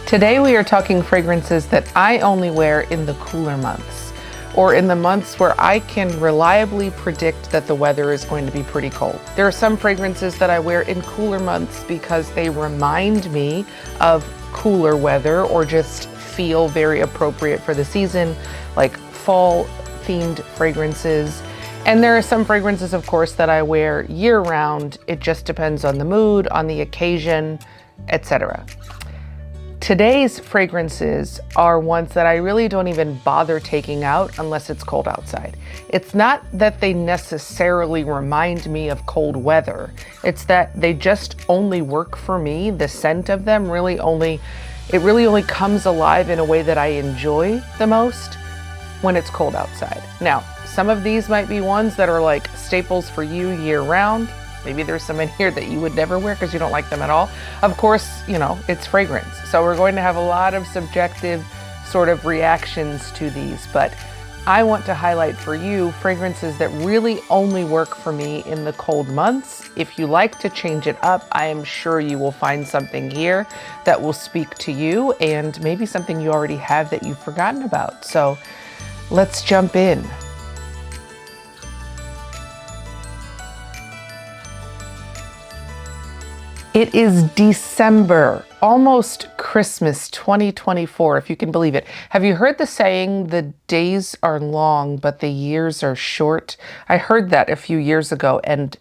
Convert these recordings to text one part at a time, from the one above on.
Today we are talking fragrances that I only wear in the cooler months, or in the months where I can reliably predict that the weather is going to be pretty cold. There are some fragrances that I wear in cooler months because they remind me of cooler weather or just feel very appropriate for the season, like fall themed fragrances. And there are some fragrances, of course, that I wear year round. It just depends on the mood, on the occasion, etc. Today's fragrances are ones that I really don't even bother taking out unless it's cold outside. It's not that they necessarily remind me of cold weather. It's that they just only work for me. The scent of them really only comes alive in a way that I enjoy the most when it's cold outside. Now, some of these might be ones that are like staples for you year round. Maybe there's some in here that you would never wear because you don't like them at all. Of course, you know, it's fragrance. So we're going to have a lot of subjective sort of reactions to these, but I want to highlight for you fragrances that really only work for me in the cold months. If you like to change it up, I am sure you will find something here that will speak to you and maybe something you already have that you've forgotten about. So let's jump in. It is December, almost Christmas 2024, if you can believe it. Have you heard the saying, the days are long, but the years are short? I heard that a few years ago, and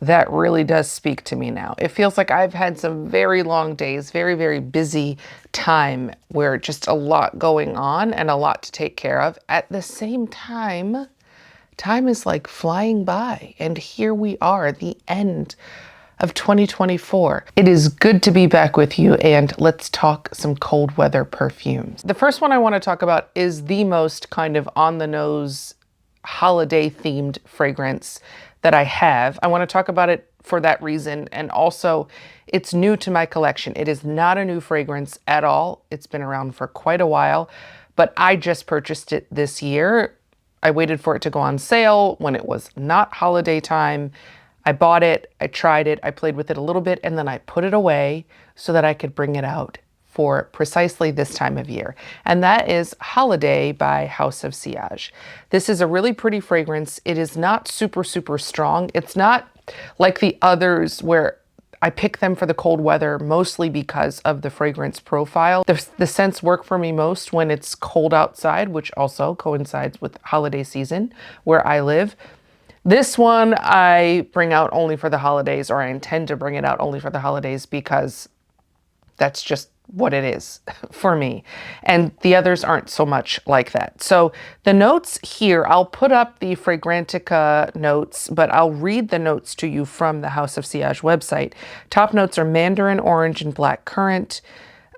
that really does speak to me now. It feels like I've had some very long days, very, very busy time where just a lot going on and a lot to take care of. At the same time, time is like flying by, and here we are at the end of 2024. It is good to be back with you, and let's talk some cold weather perfumes. The first one I want to talk about is the most kind of on the nose holiday themed fragrance that I have. I want to talk about it for that reason, and also it's new to my collection. It is not a new fragrance at all. It's been around for quite a while, but I just purchased it this year. I waited for it to go on sale when it was not holiday time. I bought it, I tried it, I played with it a little bit, and then I put it away so that I could bring it out for precisely this time of year. And that is Holiday by House of Sillage. This is a really pretty fragrance. It is not super, super strong. It's not like the others where I pick them for the cold weather mostly because of the fragrance profile. The scents work for me most when it's cold outside, which also coincides with holiday season where I live. This one I bring out only for the holidays, or I intend to bring it out only for the holidays because that's just what it is for me. And the others aren't so much like that. So the notes here, I'll put up the Fragrantica notes, but I'll read the notes to you from the House of Sillage website. Top notes are mandarin, orange, and black currant.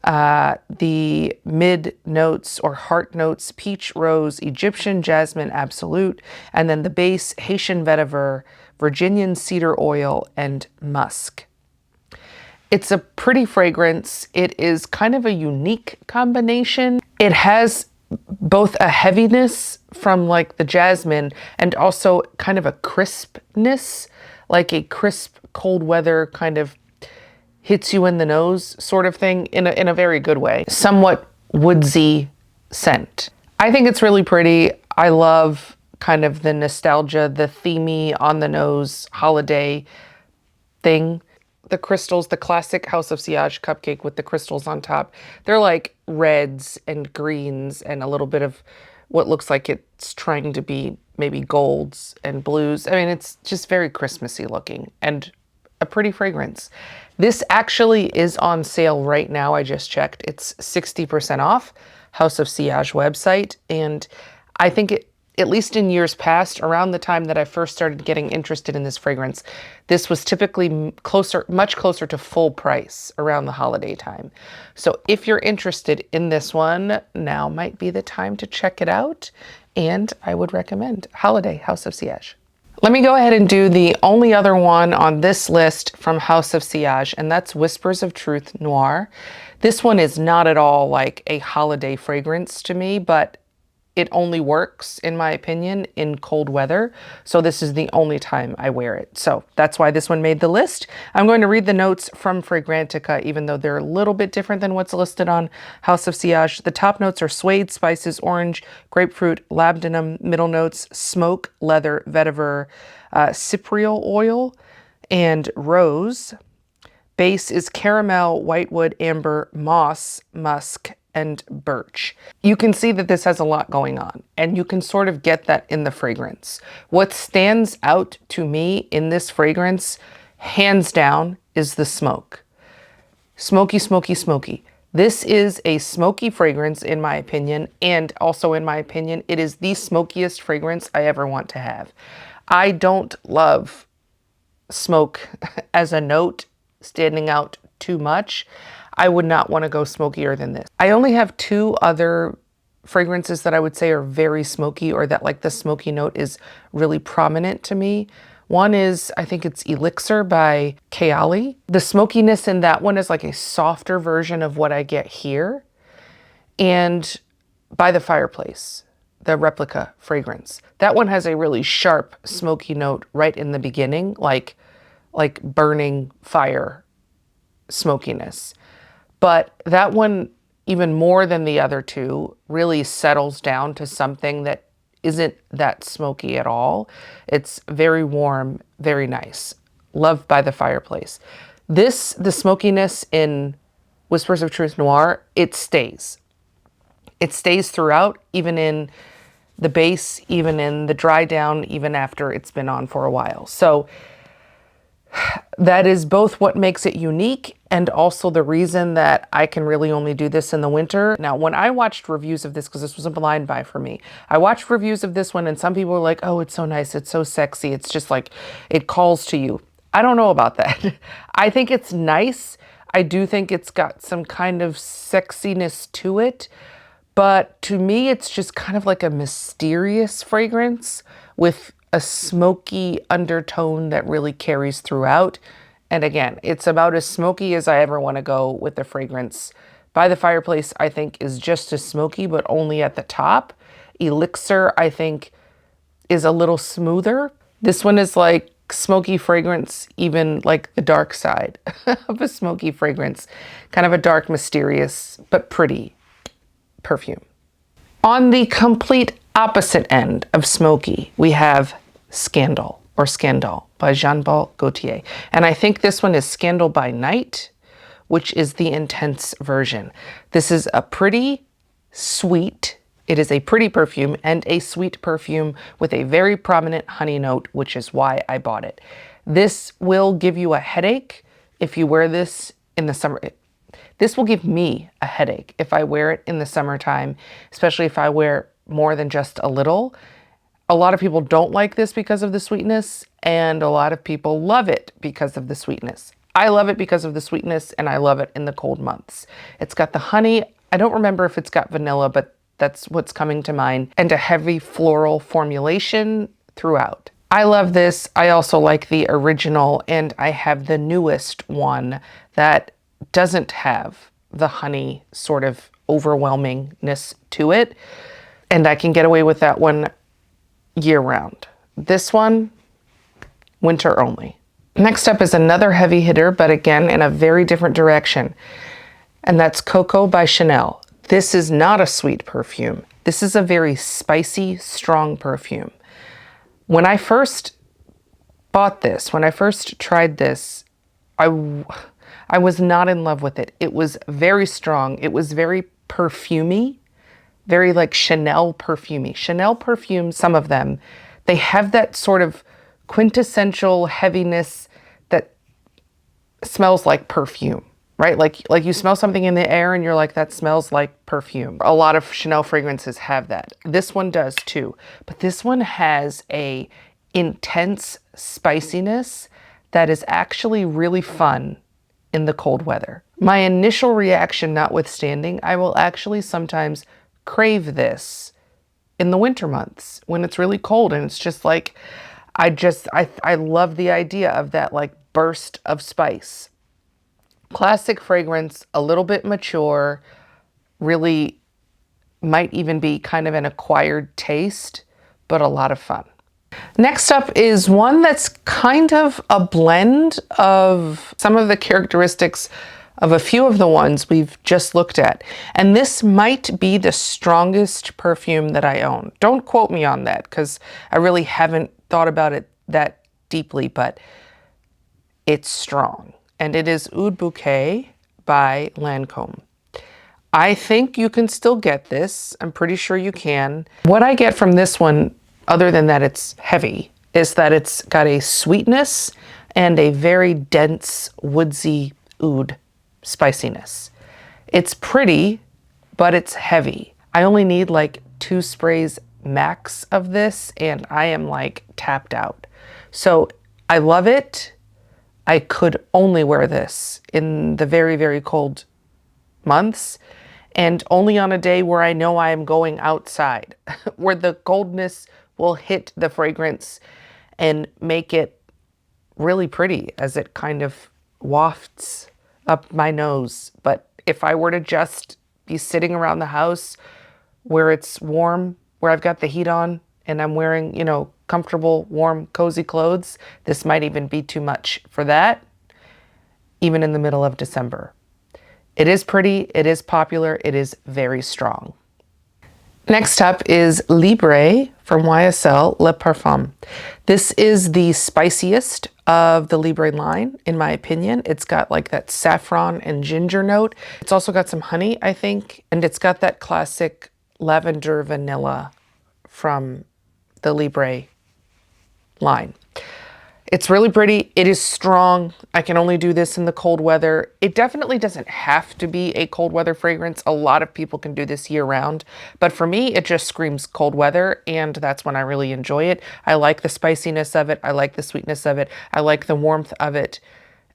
The mid notes or heart notes, peach, rose, Egyptian jasmine absolute, and then the base, Haitian vetiver, Virginian cedar oil, and musk. It's a pretty fragrance. It is kind of a unique combination. It has both a heaviness from like the jasmine and also kind of a crispness, like a crisp cold weather kind of hits you in the nose sort of thing in a very good way. Somewhat woodsy scent. I think it's really pretty. I love kind of the nostalgia, the themey on the nose holiday thing. The crystals, the classic House of Sillage cupcake with the crystals on top, they're like reds and greens and a little bit of what looks like it's trying to be maybe golds and blues. I mean, it's just very Christmassy looking and a pretty fragrance. This actually is on sale right now. I just checked. It's 60% off, House of Sillage website. And I think it, at least in years past, around the time that I first started getting interested in this fragrance, this was typically much closer to full price around the holiday time. So if you're interested in this one, now might be the time to check it out. And I would recommend Holiday, House of Sillage. Let me go ahead and do the only other one on this list from House of Sillage, and that's Whispers of Truth Noir. This one is not at all like a holiday fragrance to me, but it only works, in my opinion, in cold weather. So this is the only time I wear it. So that's why this one made the list. I'm going to read the notes from Fragrantica, even though they're a little bit different than what's listed on House of Sillage. The top notes are suede, spices, orange, grapefruit, labdanum. Middle notes, smoke, leather, vetiver, cypriol oil, and rose. Base is caramel, whitewood, amber, moss, musk, and birch. You can see that this has a lot going on, and you can sort of get that in the fragrance. What stands out to me in this fragrance, hands down, is the smoke. Smoky, smoky, smoky. This is a smoky fragrance, in my opinion, and also in my opinion, it is the smokiest fragrance I ever want to have. I don't love smoke as a note standing out too much. I would not want to go smokier than this. I only have two other fragrances that I would say are very smoky, or that like the smoky note is really prominent to me. One is, I think it's Elixir by Kayali. The smokiness in that one is like a softer version of what I get here. And By the Fireplace, the replica fragrance. That one has a really sharp smoky note right in the beginning, like burning fire smokiness. But that one, even more than the other two, really settles down to something that isn't that smoky at all. It's very warm, very nice. Love By the Fireplace. The smokiness in Whispers of Truth Noir, it stays. It stays throughout, even in the base, even in the dry down, even after it's been on for a while. So that is both what makes it unique and also the reason that I can really only do this in the winter. Now, when I watched reviews of this, because this was a blind buy for me, I watched reviews of this one and some people were like, oh, it's so nice, it's so sexy, it's just like, it calls to you. I don't know about that. I think it's nice. I do think it's got some kind of sexiness to it. But to me, it's just kind of like a mysterious fragrance with a smoky undertone that really carries throughout. And again, it's about as smoky as I ever want to go with the fragrance. By the Fireplace, I think, is just as smoky, but only at the top. Elixir, I think, is a little smoother. This one is like smoky fragrance, even like the dark side of a smoky fragrance. Kind of a dark, mysterious, but pretty perfume. On the complete opposite end of smoky, we have Scandal or Scandal by Jean-Paul Gaultier. And I think this one is Scandal by Night, which is the intense version. This is a pretty sweet, it is a pretty perfume and a sweet perfume with a very prominent honey note, which is why I bought it. This will give you a headache if you wear this in the summer. This will give me a headache if I wear it in the summertime, especially if I wear more than just a little. A lot of people don't like this because of the sweetness, and a lot of people love it because of the sweetness. I love it because of the sweetness, and I love it in the cold months. It's got the honey. I don't remember if it's got vanilla, but that's what's coming to mind, and a heavy floral formulation throughout. I love this. I also like the original, and I have the newest one that doesn't have the honey sort of overwhelmingness to it. And I can get away with that one year round. This one, winter only. Next up is another heavy hitter, but again, in a very different direction. And that's Coco by Chanel. This is not a sweet perfume. This is a very spicy, strong perfume. When I first bought this, when I first tried this, I was not in love with it. It was very strong. It was very perfumey, very like Chanel perfumey. Chanel perfumes, some of them, they have that sort of quintessential heaviness that smells like perfume, right? Like you smell something in the air and you're like, that smells like perfume. A lot of Chanel fragrances have that. This one does too, but this one has a intense spiciness that is actually really fun in the cold weather. My initial reaction notwithstanding, I will actually sometimes crave this in the winter months when it's really cold and it's just like, I love the idea of that like burst of spice. Classic fragrance, a little bit mature, really Might even be kind of an acquired taste, but a lot of fun. Next up is one that's kind of a blend of some of the characteristics of a few of the ones we've just looked at. And this might be the strongest perfume that I own. Don't quote me on that because I really haven't thought about it that deeply, but it's strong. And it is Oud Bouquet by Lancôme. I think you can still get this. I'm pretty sure you can. What I get from this one, other than that it's heavy, is that it's got a sweetness and a very dense, woodsy oud spiciness. It's pretty, but it's heavy. I only need like 2 sprays max of this and I am like tapped out. So I love it. I could only wear this in the very, very cold months, and only on a day where I know I am going outside, where the coldness will hit the fragrance and make it really pretty as it kind of wafts up my nose. But if I were to just be sitting around the house where it's warm, where I've got the heat on and I'm wearing, you know, comfortable, warm, cozy clothes, this might even be too much for that, even in the middle of December. It is pretty, it is popular, it is very strong. Next up is Libre from YSL Le Parfum. This is the spiciest of the Libre line, in my opinion. It's got like that saffron and ginger note. It's also got some honey, I think, and it's got that classic lavender vanilla from the Libre line. It's really pretty. It is strong. I can only do this in the cold weather. It definitely doesn't have to be a cold weather fragrance. A lot of people can do this year round, but for me, it just screams cold weather, and that's when I really enjoy it. I like the spiciness of it. I like the sweetness of it. I like the warmth of it,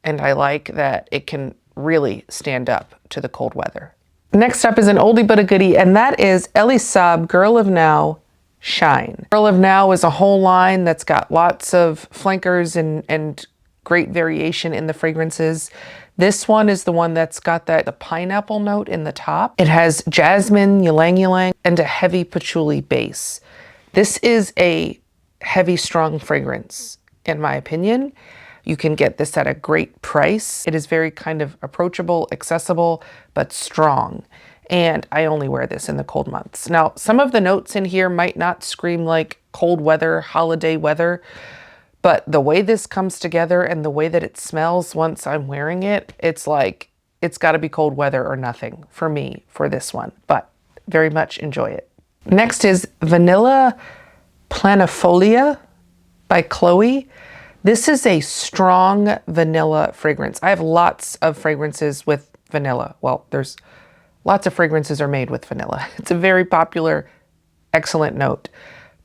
and I like that it can really stand up to the cold weather. Next up is an oldie but a goodie, and that is Elie Saab Girl of Now Shine. Girl of Now is a whole line that's got lots of flankers and great variation in the fragrances. This one is the one that's got the pineapple note in the top. It has jasmine, ylang ylang, and a heavy patchouli base. This is a heavy, strong fragrance, in my opinion. You can get this at a great price. It is very kind of approachable, accessible, but strong. And I only wear this in the cold months. Now, some of the notes in here might not scream like cold weather, holiday weather, but the way this comes together and the way that it smells once I'm wearing it, it's like, it's gotta be cold weather or nothing for me for this one, but very much enjoy it. Next is Vanilla Planifolia by Chloe. This is a strong vanilla fragrance. I have lots of fragrances with vanilla. Well, there's lots of fragrances are made with vanilla. It's a very popular, excellent note.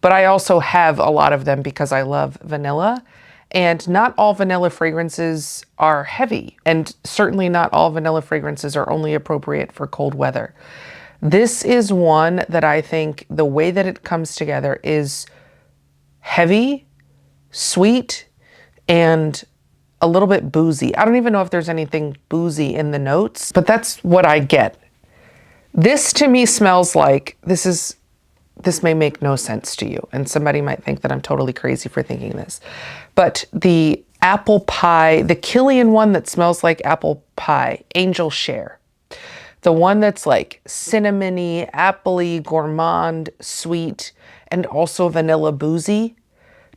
But I also have a lot of them because I love vanilla. And not all vanilla fragrances are heavy. And certainly not all vanilla fragrances are only appropriate for cold weather. This is one that I think the way that it comes together is heavy, sweet, and a little bit boozy. I don't even know if there's anything boozy in the notes, but that's what I get. This to me smells like, this may make no sense to you, and somebody might think that I'm totally crazy for thinking this, but the apple pie, the Kilian one that smells like apple pie, Angel Share, the one that's like cinnamony, appley, gourmand, sweet, and also vanilla boozy.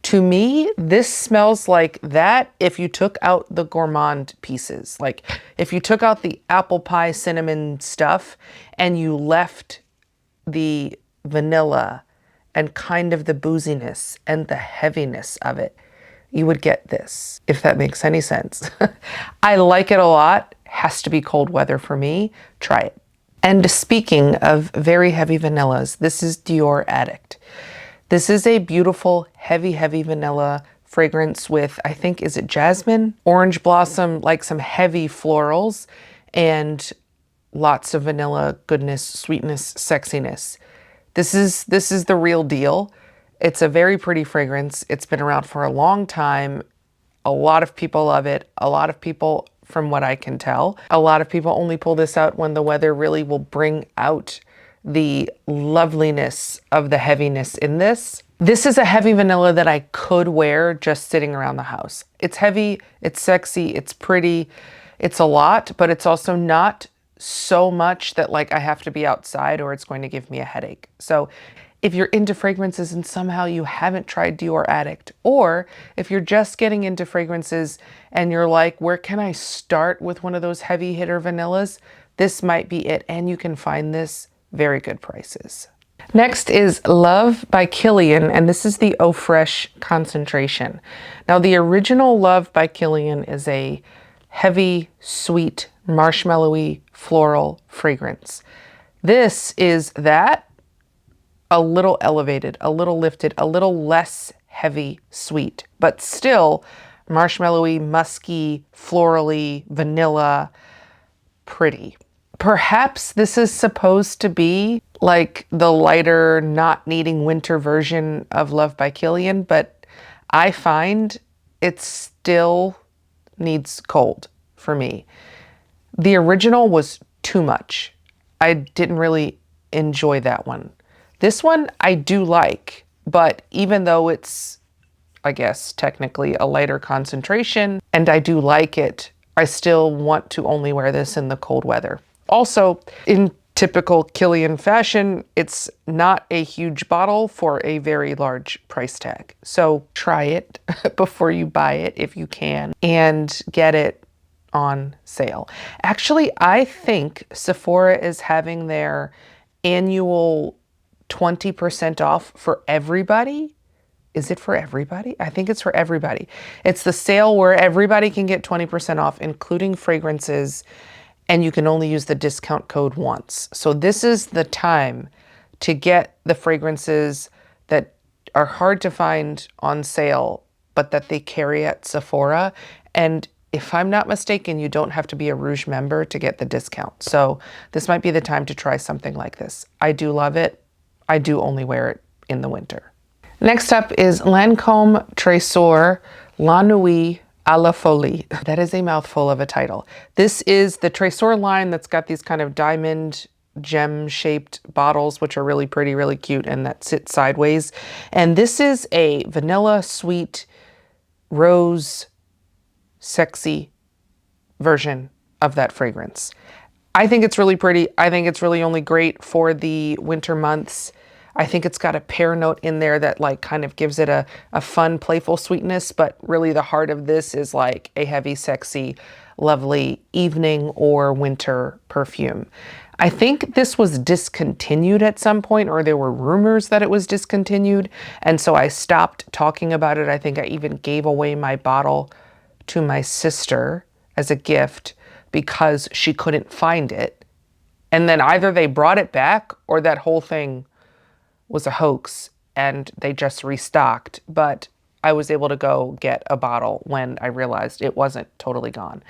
To me, this smells like that if you took out the gourmand pieces. Like if you took out the apple pie cinnamon stuff and you left the vanilla and kind of the booziness and the heaviness of it, you would get this, if that makes any sense. I like it a lot. Has to be cold weather for me. Try it. And speaking of very heavy vanillas, this is Dior Addict. This is a beautiful, heavy, heavy vanilla fragrance with, I think, is it jasmine? Orange blossom, like some heavy florals, and lots of vanilla goodness, sweetness, sexiness. This is the real deal. It's a very pretty fragrance. It's been around for a long time. A lot of people love it. A lot of people, from what I can tell, a lot of people only pull this out when the weather really will bring out the loveliness of the heaviness in this. This is a heavy vanilla that I could wear just sitting around the house. It's heavy, it's sexy, it's pretty, it's a lot, but it's also not so much that like I have to be outside or it's going to give me a headache. So if you're into fragrances and somehow you haven't tried Dior Addict, or if you're just getting into fragrances and you're like, where can I start with one of those heavy hitter vanillas? This might be it, and you can find this very good prices. Next is Love by Kilian, and this is the Eau Fraiche concentration. Now, the original Love by Kilian is a heavy, sweet, marshmallowy, floral fragrance. This is that, a little elevated, a little lifted, a little less heavy, sweet, but still marshmallowy, musky, florally, vanilla, pretty. Perhaps this is supposed to be like the lighter, not needing winter version of Love by Kilian, but I find it still needs cold for me. The original was too much. I didn't really enjoy that one. This one I do like, but even though it's, I guess, technically a lighter concentration, and I do like it, I still want to only wear this in the cold weather. Also, in typical Kilian fashion, it's not a huge bottle for a very large price tag. So try it before you buy it if you can, and get it on sale. Actually, I think Sephora is having their annual 20% off for everybody. Is it for everybody? I think it's for everybody. It's the sale where everybody can get 20% off, including fragrances, and you can only use the discount code once. So this is the time to get the fragrances that are hard to find on sale, but that they carry at Sephora. And if I'm not mistaken, you don't have to be a Rouge member to get the discount. So this might be the time to try something like this. I do love it. I do only wear it in the winter. Next up is Lancôme Trésor La Nuit à la Folie. That is a mouthful of a title. This is the Trésor line that's got these kind of diamond gem-shaped bottles, which are really pretty, really cute, and that sit sideways. And this is a vanilla, sweet, rose, sexy version of that fragrance. I think it's really pretty. I think it's really only great for the winter months. I think it's got a pear note in there that like kind of gives it a fun, playful sweetness, but really the heart of this is like a heavy, sexy, lovely evening or winter perfume. I think this was discontinued at some point, or there were rumors that it was discontinued, and so I stopped talking about it. I think I even gave away my bottle to my sister as a gift because she couldn't find it. And then either they brought it back or that whole thing was a hoax and they just restocked, but I was able to go get a bottle when I realized it wasn't totally gone.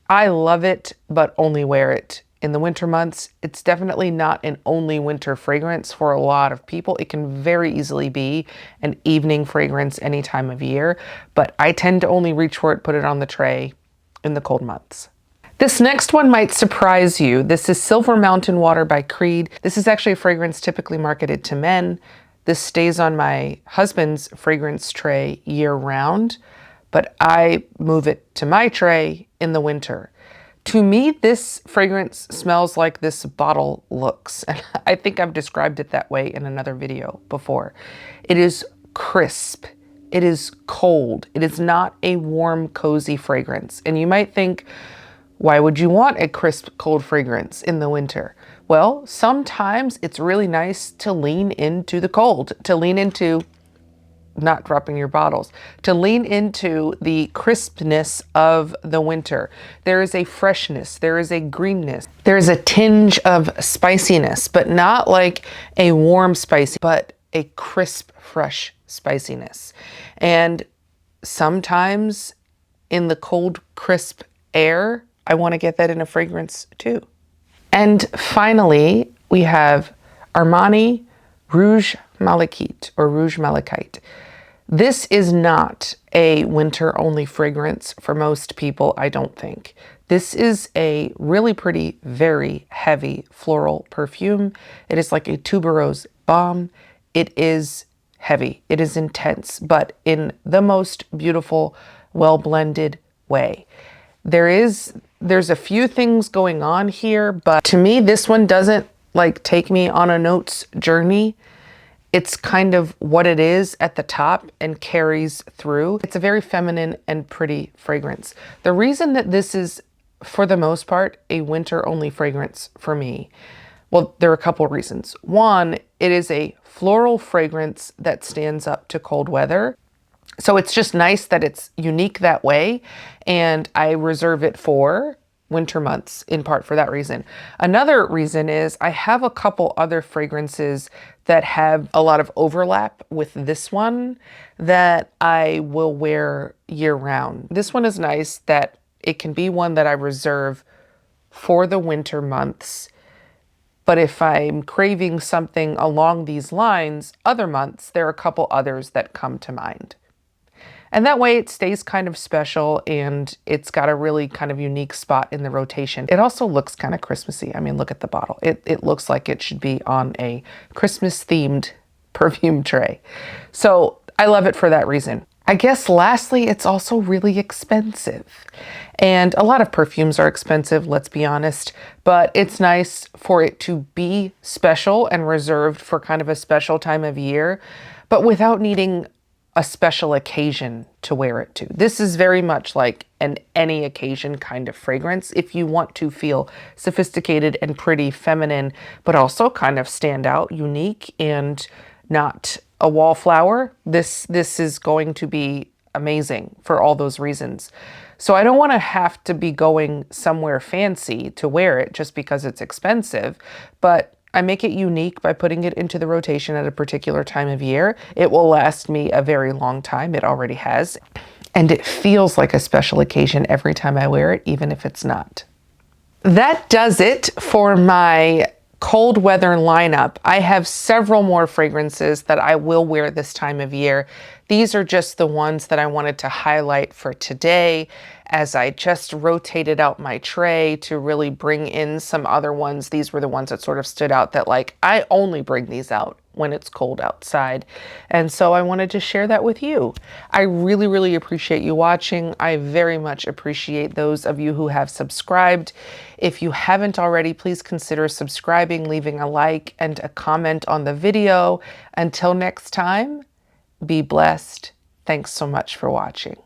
I love it, but only wear it in the winter months. It's definitely not an only winter fragrance for a lot of people. It can very easily be an evening fragrance any time of year, but I tend to only reach for it, put it on the tray in the cold months. This next one might surprise you. This is Silver Mountain Water by Creed. This is actually a fragrance typically marketed to men. This stays on my husband's fragrance tray year round, but I move it to my tray in the winter. To me, this fragrance smells like this bottle looks. And I think I've described it that way in another video before. It is crisp. It is cold. It is not a warm, cozy fragrance. And you might think, why would you want a crisp, cold fragrance in the winter? Well, sometimes it's really nice to lean into the cold, to lean into, not dropping your bottles, to lean into the crispness of the winter. There is a freshness, there is a greenness, there is a tinge of spiciness, but not like a warm spicy, but a crisp, fresh spiciness. And sometimes in the cold, crisp air, I want to get that in a fragrance too. And finally, we have Armani Rouge Malachite or Rouge Malachite. This is not a winter only fragrance for most people, I don't think. This is a really pretty, very heavy floral perfume. It is like a tuberose bomb. It is heavy. It is intense, but in the most beautiful, well-blended way. There's a few things going on here, but to me, this one doesn't like take me on a notes journey. It's kind of what it is at the top and carries through. It's a very feminine and pretty fragrance. The reason that this is, for the most part, a winter-only fragrance for me, well, there are a couple of reasons. One, it is a floral fragrance that stands up to cold weather. So it's just nice that it's unique that way, and I reserve it for winter months in part for that reason. Another reason is I have a couple other fragrances that have a lot of overlap with this one that I will wear year round. This one is nice that it can be one that I reserve for the winter months. But if I'm craving something along these lines, other months, there are a couple others that come to mind. And that way it stays kind of special and it's got a really kind of unique spot in the rotation. It also looks kind of Christmassy. I mean, look at the bottle. It looks like it should be on a Christmas themed perfume tray. So I love it for that reason. I guess lastly, it's also really expensive. And a lot of perfumes are expensive, let's be honest, but it's nice for it to be special and reserved for kind of a special time of year, but without needing a special occasion to wear it to. This is very much like an any occasion kind of fragrance. If you want to feel sophisticated and pretty feminine, but also kind of stand out, unique, and not a wallflower, this is going to be amazing for all those reasons. So I don't want to have to be going somewhere fancy to wear it just because it's expensive, but I make it unique by putting it into the rotation at a particular time of year. It will last me a very long time. It already has. And it feels like a special occasion every time I wear it, even if it's not. That does it for my cold weather lineup. I have several more fragrances that I will wear this time of year. These are just the ones that I wanted to highlight for today as I just rotated out my tray to really bring in some other ones. These were the ones that sort of stood out that like, I only bring these out when it's cold outside. And so I wanted to share that with you. I really, really appreciate you watching. I very much appreciate those of you who have subscribed. If you haven't already, please consider subscribing, leaving a like and a comment on the video. Until next time, be blessed. Thanks so much for watching.